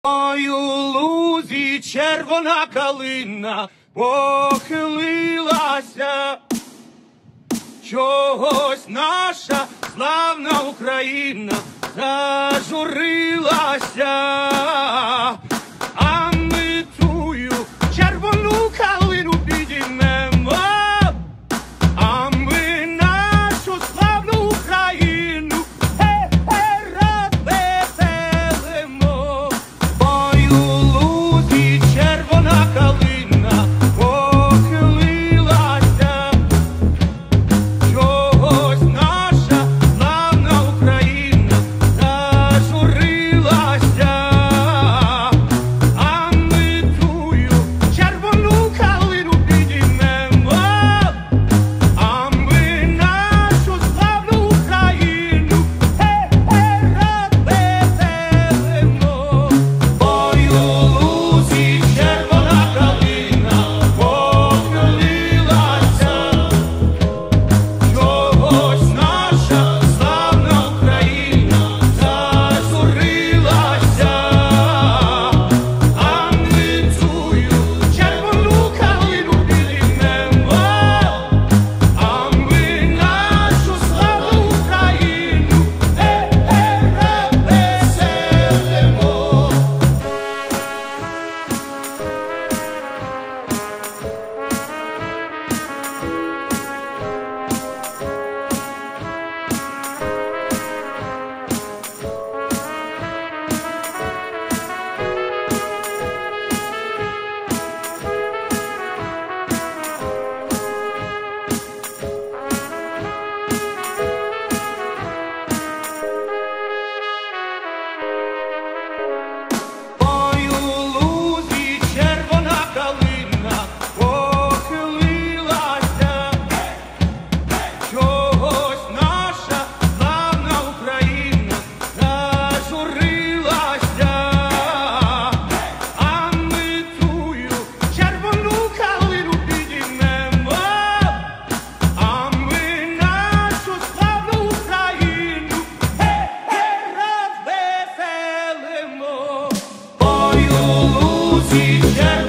Ой, у лузі червона калина похилилася, чогось наша славна Україна зажурилася, а ми тую червону калину підіймемо, а ми нашу славну Україну розвеселимо. Ой, у лузі червона калина похилилася, чогось наша славна Україна зажурилася, а ми тую червону калину підіймемо, а ми нашу славну Україну розвеселимо. Ой, у лузі червона калина похилилася, чогось наша славна Україна зажурилася, а ми тую червону калину підіймемо, а ми нашу славну Україну розвеселимо. Ой, у лузі червона калина похилилася, чогось наша славна Україна зажурилася, а ми тую червону калину підіймемо, а ми нашу славну Україну розвеселимо. Ой, у лузі червона